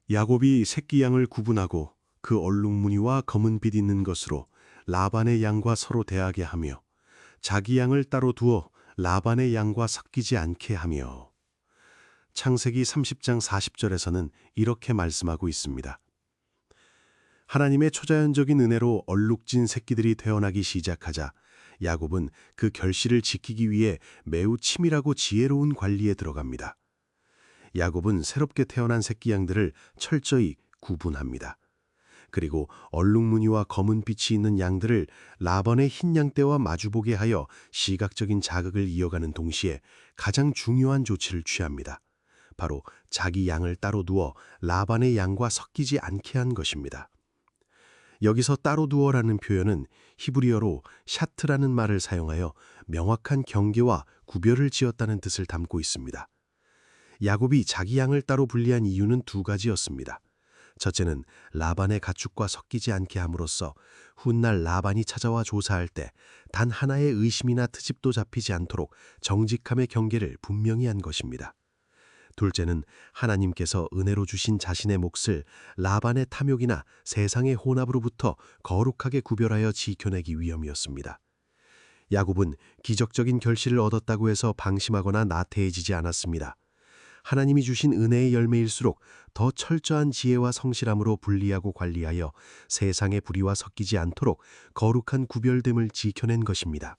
야곱이 새끼 양을 구분하고 그 얼룩무늬와 검은빛 있는 것으로 라반의 양과 서로 대하게 하며 자기 양을 따로 두어 라반의 양과 섞이지 않게 하며. 창세기 30장 40절에서는 이렇게 말씀하고 있습니다. 하나님의 초자연적인 은혜로 얼룩진 새끼들이 태어나기 시작하자 야곱은 그 결실을 지키기 위해 매우 치밀하고 지혜로운 관리에 들어갑니다. 야곱은 새롭게 태어난 새끼 양들을 철저히 구분합니다. 그리고 얼룩무늬와 검은 빛이 있는 양들을 라반의 흰 양떼와 마주보게 하여 시각적인 자극을 이어가는 동시에 가장 중요한 조치를 취합니다. 바로 자기 양을 따로 두어 라반의 양과 섞이지 않게 한 것입니다. 여기서 따로 두어라는 표현은 히브리어로 샤트라는 말을 사용하여 명확한 경계와 구별을 지었다는 뜻을 담고 있습니다. 야곱이 자기 양을 따로 분리한 이유는 두 가지였습니다. 첫째는 라반의 가축과 섞이지 않게 함으로써 훗날 라반이 찾아와 조사할 때 단 하나의 의심이나 트집도 잡히지 않도록 정직함의 경계를 분명히 한 것입니다. 둘째는 하나님께서 은혜로 주신 자신의 몫을 라반의 탐욕이나 세상의 혼합으로부터 거룩하게 구별하여 지켜내기 위함이었습니다. 야곱은 기적적인 결실을 얻었다고 해서 방심하거나 나태해지지 않았습니다. 하나님이 주신 은혜의 열매일수록 더 철저한 지혜와 성실함으로 분리하고 관리하여 세상의 불의와 섞이지 않도록 거룩한 구별됨을 지켜낸 것입니다.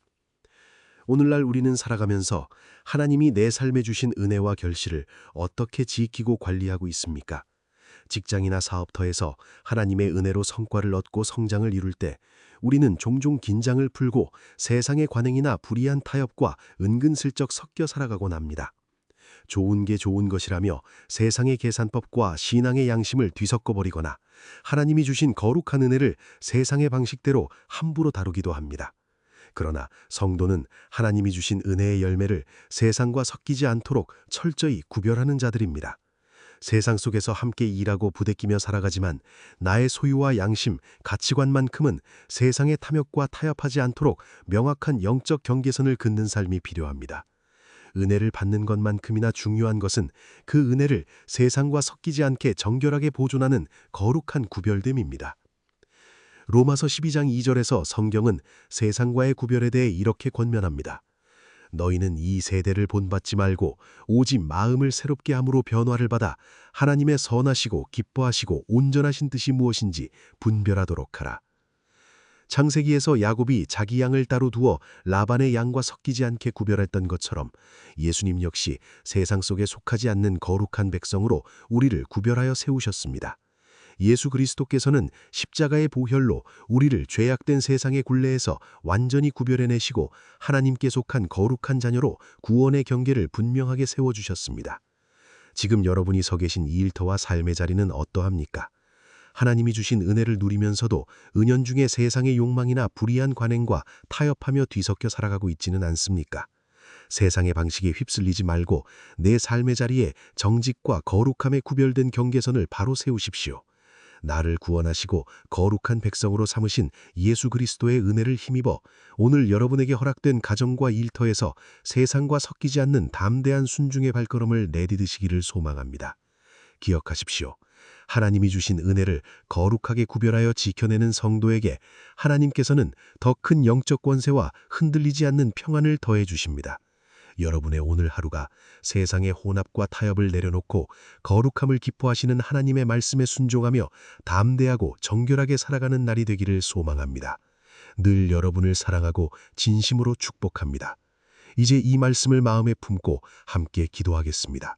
오늘날 우리는 살아가면서 하나님이 내 삶에 주신 은혜와 결실을 어떻게 지키고 관리하고 있습니까? 직장이나 사업터에서 하나님의 은혜로 성과를 얻고 성장을 이룰 때 우리는 종종 긴장을 풀고 세상의 관행이나 불의한 타협과 은근슬쩍 섞여 살아가곤 합니다. 좋은 게 좋은 것이라며 세상의 계산법과 신앙의 양심을 뒤섞어버리거나 하나님이 주신 거룩한 은혜를 세상의 방식대로 함부로 다루기도 합니다. 그러나 성도는 하나님이 주신 은혜의 열매를 세상과 섞이지 않도록 철저히 구별하는 자들입니다. 세상 속에서 함께 일하고 부대끼며 살아가지만 나의 소유와 양심, 가치관만큼은 세상의 탐욕과 타협하지 않도록 명확한 영적 경계선을 긋는 삶이 필요합니다. 은혜를 받는 것만큼이나 중요한 것은 그 은혜를 세상과 섞이지 않게 정결하게 보존하는 거룩한 구별됨입니다. 로마서 12장 2절에서 성경은 세상과의 구별에 대해 이렇게 권면합니다. 너희는 이 세대를 본받지 말고 오직 마음을 새롭게 함으로 변화를 받아 하나님의 선하시고 기뻐하시고 온전하신 뜻이 무엇인지 분별하도록 하라. 창세기에서 야곱이 자기 양을 따로 두어 라반의 양과 섞이지 않게 구별했던 것처럼 예수님 역시 세상 속에 속하지 않는 거룩한 백성으로 우리를 구별하여 세우셨습니다. 예수 그리스도께서는 십자가의 보혈로 우리를 죄악된 세상의 굴레에서 완전히 구별해내시고 하나님께 속한 거룩한 자녀로 구원의 경계를 분명하게 세워주셨습니다. 지금 여러분이 서 계신 이 일터와 삶의 자리는 어떠합니까? 하나님이 주신 은혜를 누리면서도 은연중에 세상의 욕망이나 불의한 관행과 타협하며 뒤섞여 살아가고 있지는 않습니까? 세상의 방식에 휩쓸리지 말고 내 삶의 자리에 정직과 거룩함에 구별된 경계선을 바로 세우십시오. 나를 구원하시고 거룩한 백성으로 삼으신 예수 그리스도의 은혜를 힘입어 오늘 여러분에게 허락된 가정과 일터에서 세상과 섞이지 않는 담대한 순종의 발걸음을 내디디시기를 소망합니다. 기억하십시오. 하나님이 주신 은혜를 거룩하게 구별하여 지켜내는 성도에게 하나님께서는 더 큰 영적 권세와 흔들리지 않는 평안을 더해 주십니다. 여러분의 오늘 하루가 세상의 혼합과 타협을 내려놓고 거룩함을 기뻐하시는 하나님의 말씀에 순종하며 담대하고 정결하게 살아가는 날이 되기를 소망합니다. 늘 여러분을 사랑하고 진심으로 축복합니다. 이제 이 말씀을 마음에 품고 함께 기도하겠습니다.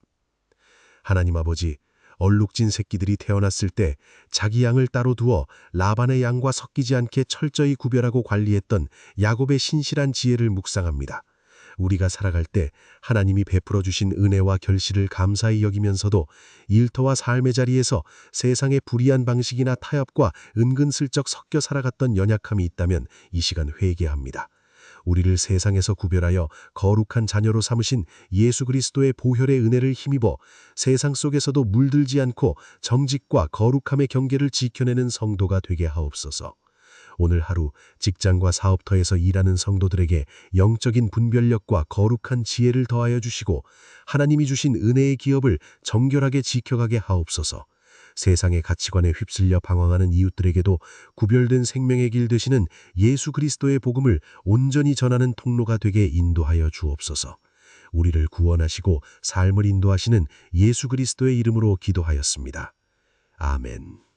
하나님 아버지, 얼룩진 새끼들이 태어났을 때 자기 양을 따로 두어 라반의 양과 섞이지 않게 철저히 구별하고 관리했던 야곱의 신실한 지혜를 묵상합니다. 우리가 살아갈 때 하나님이 베풀어 주신 은혜와 결실을 감사히 여기면서도 일터와 삶의 자리에서 세상의 불의한 방식이나 타협과 은근슬쩍 섞여 살아갔던 연약함이 있다면 이 시간 회개합니다. 우리를 세상에서 구별하여 거룩한 자녀로 삼으신 예수 그리스도의 보혈의 은혜를 힘입어 세상 속에서도 물들지 않고 정직과 거룩함의 경계를 지켜내는 성도가 되게 하옵소서. 오늘 하루 직장과 사업터에서 일하는 성도들에게 영적인 분별력과 거룩한 지혜를 더하여 주시고 하나님이 주신 은혜의 기업을 정결하게 지켜가게 하옵소서. 세상의 가치관에 휩쓸려 방황하는 이웃들에게도 구별된 생명의 길 되시는 예수 그리스도의 복음을 온전히 전하는 통로가 되게 인도하여 주옵소서. 우리를 구원하시고 삶을 인도하시는 예수 그리스도의 이름으로 기도하였습니다. 아멘.